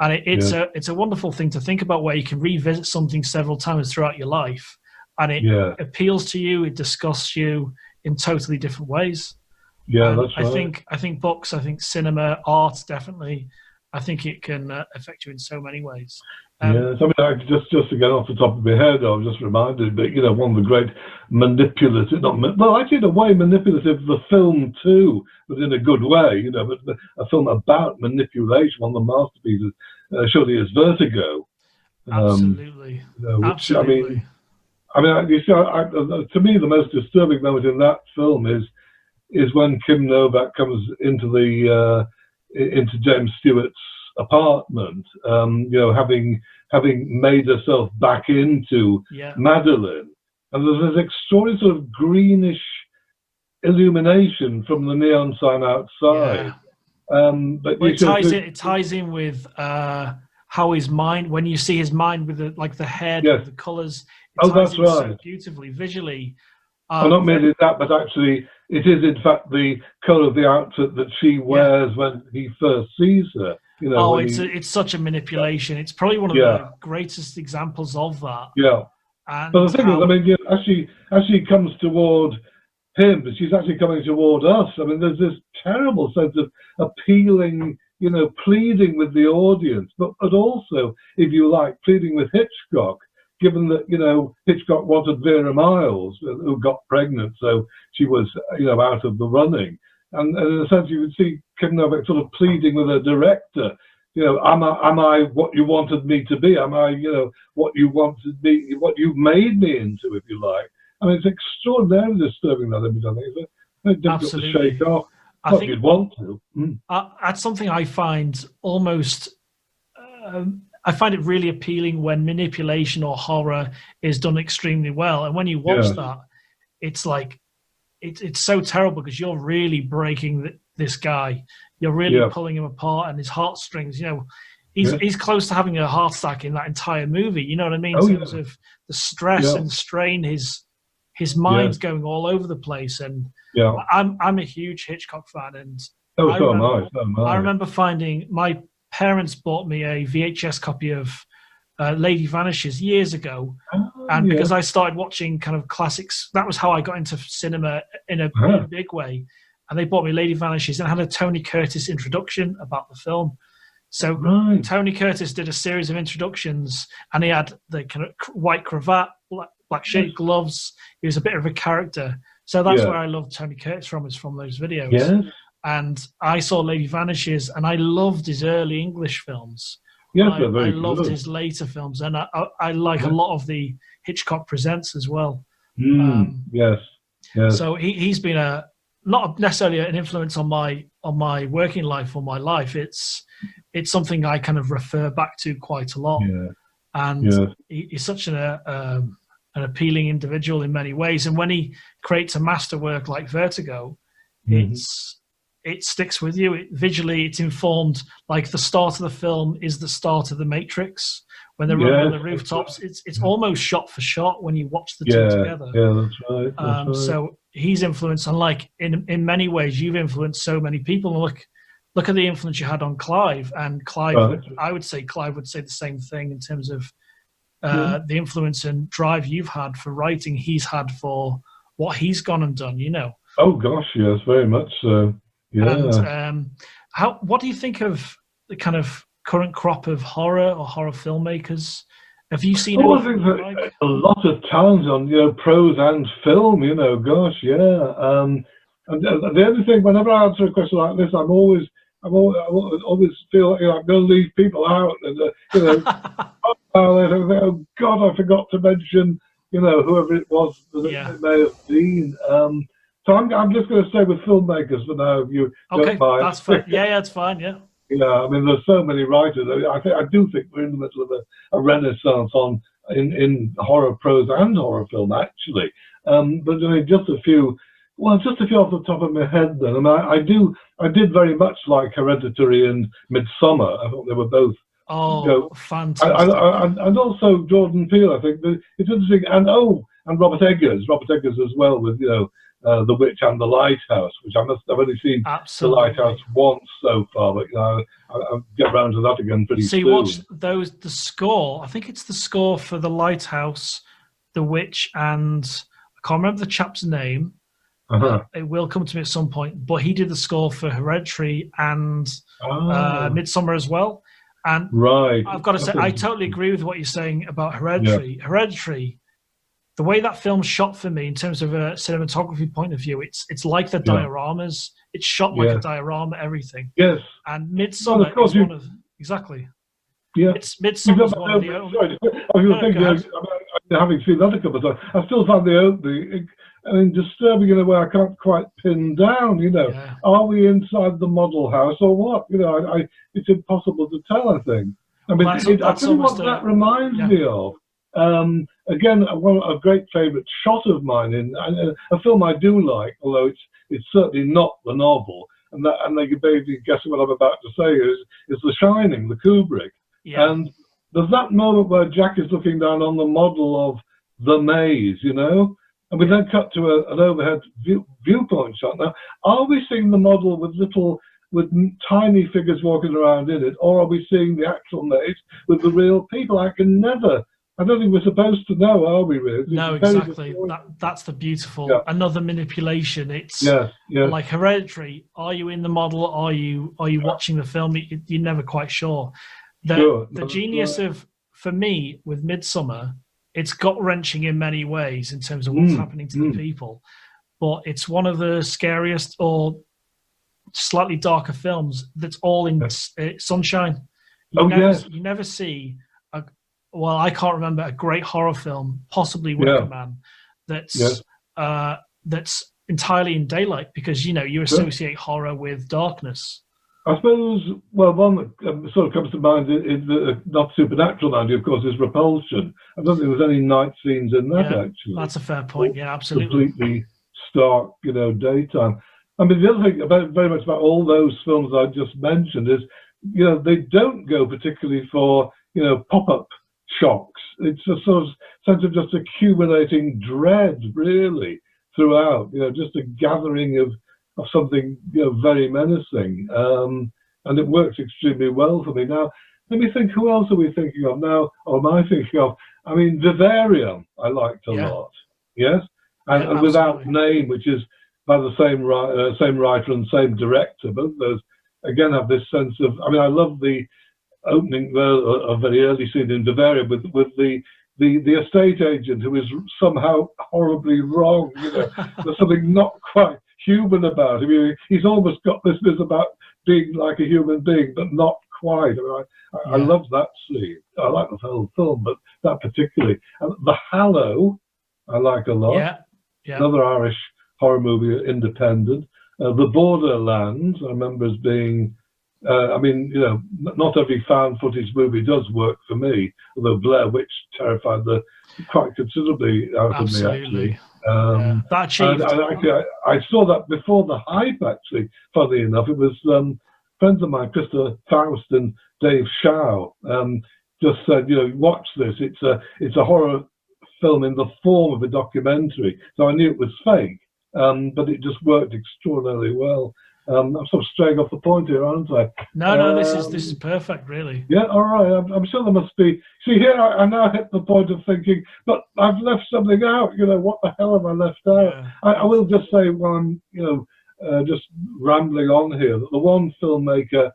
And it's a wonderful thing to think about, where you can revisit something several times throughout your life, and it appeals to you, it disgusts you in totally different ways.
Yeah, that's right.
I think books, I think cinema, art, definitely. I think it can affect you in so many ways.
Yes, I mean, just to get off the top of my head, I was just reminded, but, you know, one of the great manipulative, actually in a way manipulative, the film too, but in a good way, you know, but a film about manipulation, one of the masterpieces, surely is Vertigo.
Absolutely. Absolutely.
I mean, you see, to me, the most disturbing moment in that film is when Kim Novak comes into James Stewart's apartment, you know, having made herself back into Madeline, and there's this extraordinary sort of greenish illumination from the neon sign outside. But
it ties in with how his mind, when you see his mind with the head, the colours.
That's right.
So beautifully, visually.
Not merely that, but actually it is in fact the colour of the outfit that she wears when he first sees her. You know,
oh, it's such a manipulation. It's probably one of the greatest examples of that.
Yeah.
And
but the thing is, I mean, you know, as she comes toward him, but she's actually coming toward us. I mean, there's this terrible sense of appealing, you know, pleading with the audience, but also, if you like, pleading with Hitchcock, given that, you know, Hitchcock wanted Vera Miles, who got pregnant, so she was, you know, out of the running. And in a sense, you would see Kim Novak sort of pleading with a director, you know, am I what you wanted me to be? Am I, you know, what you wanted me, what you've made me into, if you like? I mean, it's extraordinarily disturbing, that image, I think. It's very difficult to shake off. I think you'd want to.
That's something I find almost... I find it really appealing when manipulation or horror is done extremely well. And when you watch that, it's like... It's so terrible because you're really breaking this guy. You're really pulling him apart, and his heartstrings, you know, he's close to having a heart attack in that entire movie. You know what I mean? In terms of the stress and strain, his mind's going all over the place. And I'm a huge Hitchcock fan, and I remember finding my parents bought me a VHS copy of Lady Vanishes years ago, and because I started watching kind of classics, that was how I got into cinema in a really big way. And they bought me Lady Vanishes, and had a Tony Curtis introduction about the film. So Tony Curtis did a series of introductions, and he had the kind of white cravat, black shaped gloves. He was a bit of a character. So that's where I love Tony Curtis from, is from those videos. Yes. And I saw Lady Vanishes, and I loved his early English films.
Yes,
I loved his later films, and I like a lot of the Hitchcock Presents as well.
Yes.
So he's been not necessarily an influence on my working life or my life. It's something I kind of refer back to quite a lot. And he's such an appealing individual in many ways. And when he creates a masterwork like Vertigo, it sticks with you. Visually, it's informed. Like the start of the film is the start of The Matrix. When they're running on the rooftops, it's almost shot for shot when you watch the two together.
Yeah, that's right. That's right.
So he's influenced, and like in many ways, you've influenced so many people. Look at the influence you had on Clive, and Clive. I would say Clive would say the same thing in terms of the influence and drive you've had for writing. He's had for what he's gone and done. You know.
Oh gosh, yes, very much so. Yeah.
And what do you think of the kind of current crop of horror or horror filmmakers? Have you seen?
I think that a lot of talent on, you know, prose and film. You know, gosh, and the other thing, whenever I answer a question like this, I always feel, you know, I'm going to leave people out, and you know, oh God, I forgot to mention, you know, whoever it was that it may have been. So I'm just going to stay with filmmakers for now. If you don't mind.
That's fine. Yeah, that's fine. Yeah.
Yeah, I mean, there's so many writers. I do think we're in the middle of a renaissance in horror prose and horror film, actually. But I mean, just a few off the top of my head. Then, I mean, I did very much like Hereditary and Midsommar. I thought they were both.
Oh,
you know,
fantastic!
And also Jordan Peele. I think it's interesting, and Robert Eggers as well, with, you know, The Witch and The Lighthouse, which I've only seen The Lighthouse once so far, but you know, I'll get around to that again pretty soon.
Watch the score. I think it's the score for The Lighthouse, The Witch, and I can't remember the chap's name. It will come to me at some point, but he did the score for Hereditary and Midsommar as well. And I've got to say, I totally agree with what you're saying about Hereditary. Yeah. Hereditary, the way that film's shot for me in terms of a cinematography point of view, it's like the dioramas. It's shot like a diorama, everything.
Yes.
And Midsommar is one of... Exactly.
Yeah.
Midsommar's one of the...
Sorry, I was thinking, having seen that a couple of times, I still find the opening disturbing in a way I can't quite pin down, you know. Yeah. Are we inside the model house or what? You know, it's impossible to tell, I think. I mean, I tell you what that reminds me of. Again, a great favourite shot of mine in a film I do like, although it's certainly not the novel, and you maybe guess what I'm about to say is The Shining, the Kubrick. Yeah. And there's that moment where Jack is looking down on the model of the maze, you know, and we then cut to an overhead viewpoint shot. Now, are we seeing the model with tiny figures walking around in it, or are we seeing the actual maze with the real people? I don't think we're supposed to know, are we, really?
No, exactly. That's the beautiful, another manipulation. It's like Hereditary. Are you in the model? Are you watching the film? You're never quite sure. The genius of, for me, with Midsummer, it's gut-wrenching in many ways in terms of what's happening to the people, but it's one of the scariest or slightly darker films that's all in sunshine. You never see I can't remember a great horror film, possibly Wicker Man, that's entirely in daylight, because you associate horror with darkness.
I suppose, one that sort of comes to mind is not supernatural mind, of course, is Repulsion. I don't think there's any night scenes in that, actually.
That's a fair point, absolutely.
Completely stark, daytime. I mean, the other thing very much about all those films I just mentioned is, they don't go particularly for, pop-up shocks. It's a sort of sense of just accumulating dread, really, throughout, just a gathering of something very menacing, and it works extremely well for me. Now, let me think, who else are we thinking of now, or am I thinking of? I mean, Vivarium I liked a lot, yes, and Without Name, which is by the same writer and same director. Both of those again have this sense of, I mean, I love the opening, a very early scene in Vivarium with the estate agent who is somehow horribly wrong. There's something not quite human about him. He's almost got this about being like a human being, but not quite. I love that scene. I like the whole film, but that particularly. And The Hallow, I like a lot.
Yeah.
Another Irish horror movie, independent. The Borderlands, I remember as being. Not every found footage movie does work for me, although Blair Witch terrified quite considerably out of me, actually.
That achieved.
I saw that before the hype, actually, funnily enough. It was friends of mine, Krista Faust and Dave Shaw, just said, watch this. It's a horror film in the form of a documentary. So I knew it was fake, but it just worked extraordinarily well. I'm sort of straying off the point here, aren't I?
No, this is perfect, really.
Yeah, all right. I'm sure there must be. See, here I now hit the point of thinking, but I've left something out. What the hell have I left out?
Yeah.
I will just say, while I'm, just rambling on here, that the one filmmaker,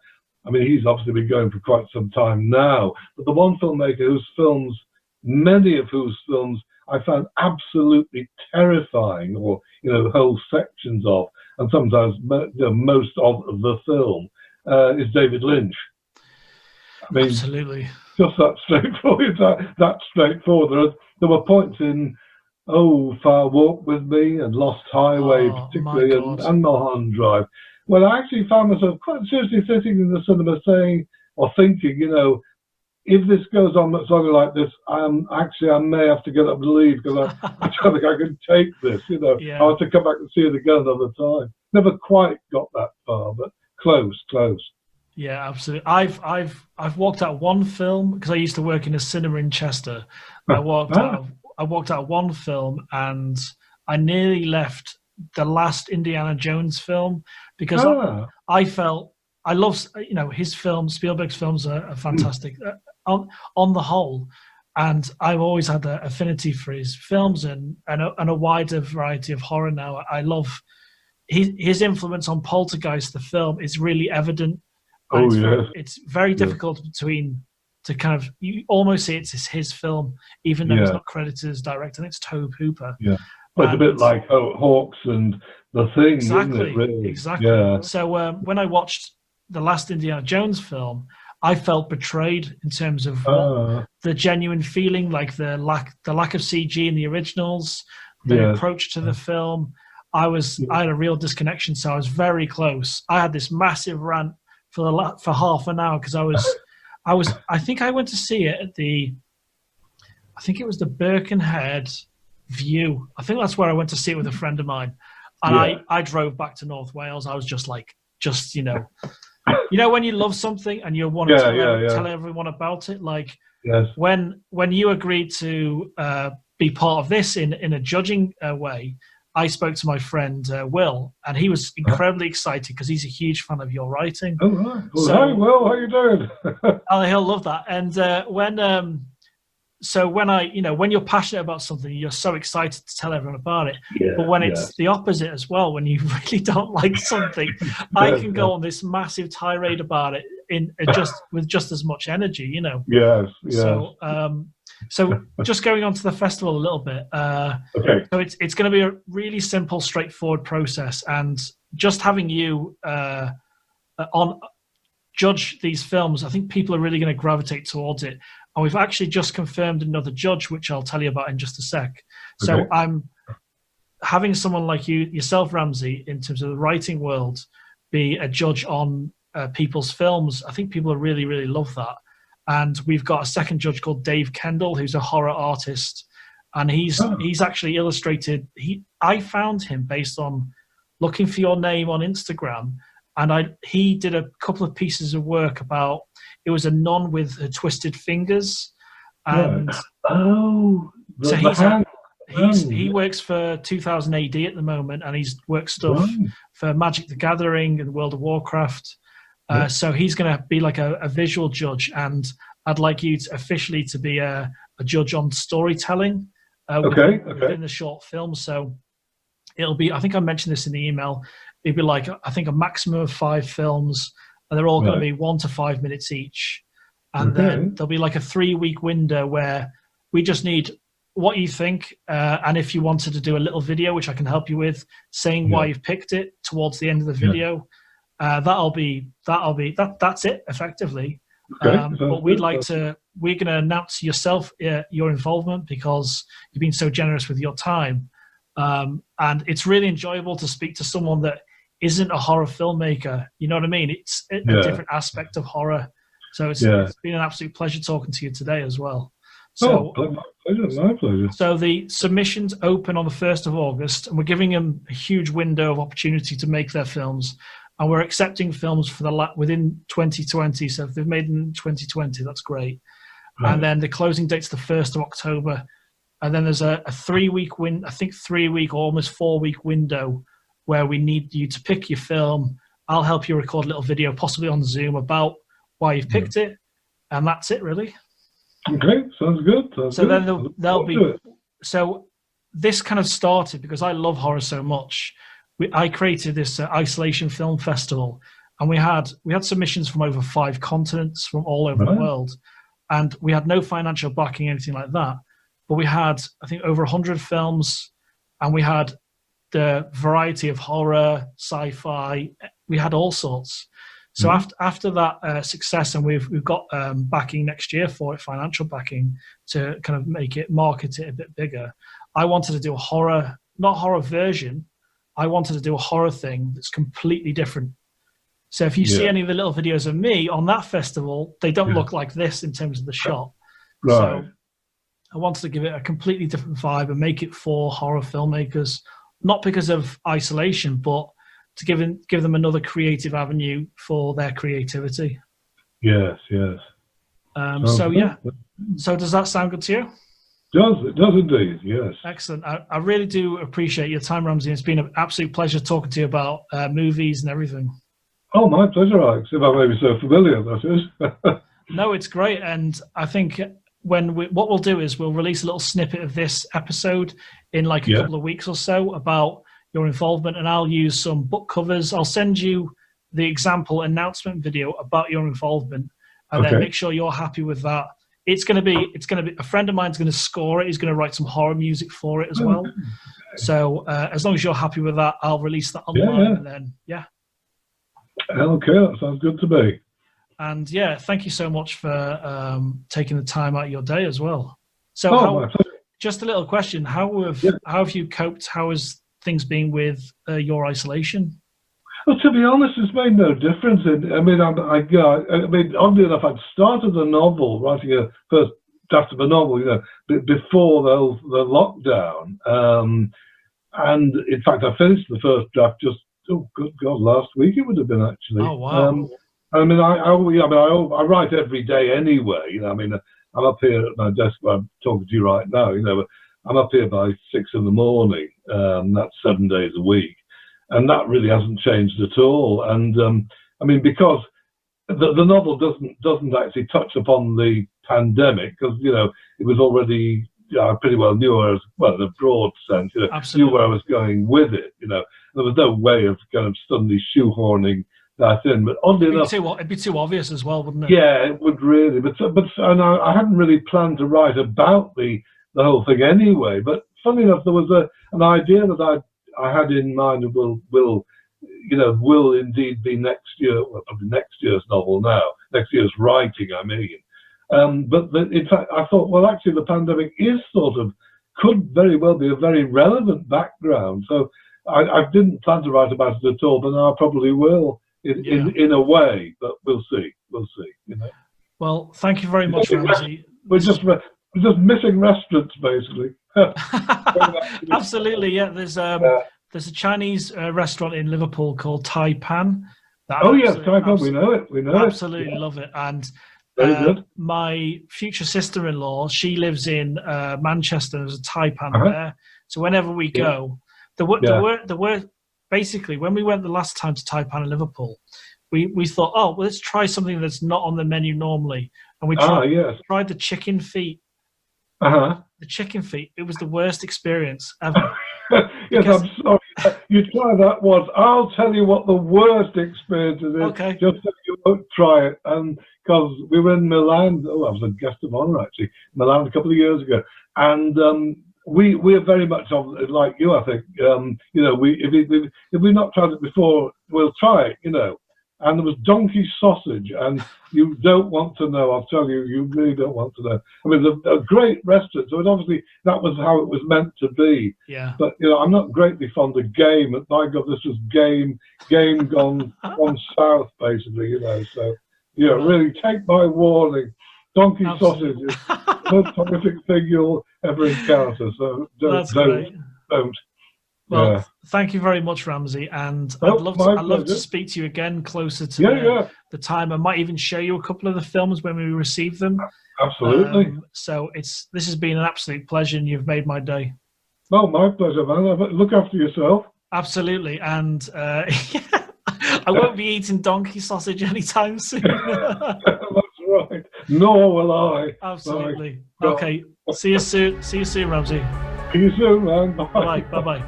I mean, he's obviously been going for quite some time now, but the one filmmaker many of whose films I found absolutely terrifying, or whole sections of, and sometimes most of the film, is David Lynch. I mean,
absolutely,
just that straightforward. That straightforward. There were points in Far Walk with Me and Lost Highway, particularly, and Mulholland Drive, where I actually found myself quite seriously sitting in the cinema saying or thinking, if this goes on much longer like this, I may have to get up and leave, because I don't think I can take this. I have to come back and see it again another time. Never quite got that far, but close.
Yeah, absolutely. I've walked out one film, because I used to work in a cinema in Chester. I walked out one film, and I nearly left the last Indiana Jones film, because I felt, I love, his films, Spielberg's films are fantastic on the whole, and I've always had an affinity for his films and a wider variety of horror now. I love his influence on Poltergeist, the film, is really evident. It's very difficult to kind of, you almost say it's his film, even though it's not credited as director, and it's Tobe Hooper.
Yeah. But it's a bit like Hawks and The Thing,
exactly,
isn't it, really?
Exactly.
Yeah.
So when I watched the last Indiana Jones film, I felt betrayed in terms of the genuine feeling, like the lack of CG in the originals, the approach to the film. I had a real disconnection, so I was very close. I had this massive rant for half an hour, because I think I went to see it at I think it was the Birkenhead View. I think that's where I went to see it with a friend of mine, and I drove back to North Wales. I was just when you love something and you want to tell everyone about it, like when you agreed to be part of this in a judging way, I spoke to my friend Will, and he was incredibly excited because he's a huge fan of your writing.
Oh, right. Well,
So,
hi, Will, how you doing?
oh, he'll love that. And when you're passionate about something, you're so excited to tell everyone about it.
Yeah,
but when it's the opposite as well, when you really don't like something, I can go on this massive tirade about it with just as much energy, you know.
Yes.
So just going on to the festival a little bit.
Okay.
So it's going to be a really simple, straightforward process, and just having you on judge these films, I think people are really going to gravitate towards it. And we've actually just confirmed another judge, which I'll tell you about in just a sec. So I'm having someone like yourself, Ramsey, in terms of the writing world, be a judge on people's films. I think people will really, really love that. And we've got a second judge called Dave Kendall, who's a horror artist, and he's actually illustrated. I found him based on looking for your name on Instagram, and he did a couple of pieces of work about. It was a nun with her twisted fingers, and he works for 2000 AD at the moment, and he's worked stuff for Magic the Gathering and World of Warcraft. So he's going to be like a visual judge, and I'd like you to officially to be a judge on storytelling within the short film. So it'll be, I think I mentioned this in the email, it'd be like, I think a maximum of 5 films, and they're all going to be 1 to 5 minutes each. And then there'll be like a 3-week window where we just need what you think, and if you wanted to do a little video, which I can help you with, saying why you've picked it towards the end of the video. That's it effectively. But we're going to announce yourself, your involvement, because you've been so generous with your time. And it's really enjoyable to speak to someone that isn't a horror filmmaker. You know what I mean? It's a different aspect of horror. So it's been an absolute pleasure talking to you today as well. So,
my pleasure.
So the submissions open on the 1st of August, and we're giving them a huge window of opportunity to make their films. And we're accepting films for within 2020. So if they've made them in 2020, that's great. Right. And then the closing date's the 1st of October. And then there's a 3-week or almost 4-week window where we need you to pick your film. I'll help you record a little video, possibly on Zoom, about why you've picked it. And that's it, really.
Okay, sounds good.
Then there'll be. So this kind of started because I love horror so much. I created this Isolation Film Festival, and we had submissions from over 5 continents, from all over the world, and we had no financial backing, anything like that. But we had, I think, over 100 films, and we had the variety of horror, sci-fi. We had all sorts. So after that success, and we've got backing next year for it, financial backing, to kind of market it a bit bigger. I wanted to do not horror version. I wanted to do a horror thing that's completely different. So if you see any of the little videos of me on that festival, they don't look like this in terms of the shot. Right. So I wanted to give it a completely different vibe and make it for horror filmmakers, not because of Isolation, but to give them another creative avenue for their creativity.
Yes.
So does that sound good to you?
It does indeed, yes.
Excellent. I really do appreciate your time, Ramsey. It's been an absolute pleasure talking to you about movies and everything.
Oh, my pleasure, Alex. If I may be so familiar, that is.
No, it's great. And I think what we'll do is we'll release a little snippet of this episode in like a couple of weeks or so about your involvement, and I'll use some book covers. I'll send you the example announcement video about your involvement, and then make sure you're happy with that. It's going to be a friend of mine's going to score it. He's going to write some horror music for it as well. So as long as you're happy with that, I'll release that online. And then
okay, that sounds good to me.
And thank you so much for taking the time out of your day as well. So just a little question: how have you coped? How has things been with your isolation?
Well, to be honest, it's made no difference. Oddly enough, I'd started a novel, writing a first draft of a novel, before the lockdown. And in fact, I finished the first draft just, good God, last week it would have been actually.
Oh wow!
I write every day anyway. I'm up here at my desk where I'm talking to you right now. I'm up here by 6 in the morning. That's 7 days a week, and that really hasn't changed at all. And I mean, because the novel doesn't actually touch upon the pandemic, because it was already, I pretty well knew where I was, well, in a broad sense, knew where I was going with it. There was no way of kind of suddenly shoehorning that in. But oddly enough,
it'd be too obvious as well, wouldn't it?
Yeah, it would really. But and I hadn't really planned to write about the whole thing anyway. But funny enough, there was an idea that I had in mind of will indeed be next year, well, probably next year's novel now, next year's writing, I mean. But in fact, I thought, well, actually, the pandemic could very well be a very relevant background. So I didn't plan to write about it at all, but now I probably will in a way. But we'll see.
Well, thank you very much, Ramsey.
We're just missing restaurants, basically.
Absolutely, yeah. There's a Chinese restaurant in Liverpool called Tai Pan.
Yes, Tai Pan. We know it.
Absolutely love it. And
very good.
My future sister-in-law, she lives in Manchester. There's a Tai Pan there. So whenever we go, there were basically, when we went the last time to Tai Pan in Liverpool, we thought, well, let's try something that's not on the menu normally, and we tried the chicken feet. The chicken feet. It was the worst experience ever.
Yes, I'm sorry. You try that once. I'll tell you what the worst experience is.
Okay.
Just so you won't try it. And because we were in Milan. I was a guest of honor actually. Milan a couple of years ago, and we're very much like you. I think if we've not tried it before, we'll try it. And there was donkey sausage, and you don't want to know. I'll tell you, you really don't want to know. I mean, a great restaurant, so obviously that was how it was meant to be.
Yeah.
But I'm not greatly fond of game. And my God, this was game gone south, basically. So really take my warning. Donkey sausage is the most horrific thing you'll ever encounter. So don't.
Well, thank you very much, Ramsey, and I'd love to speak to you again closer to the time. I might even show you a couple of the films when we receive them.
Absolutely.
So this has been an absolute pleasure, and you've made my day.
Oh, my pleasure, man. Look after yourself.
Absolutely, and I won't be eating donkey sausage anytime soon.
That's right. Nor will I.
Absolutely. Okay. See you soon. See you soon, Ramsey.
See you soon, man. Bye.
Bye. Bye.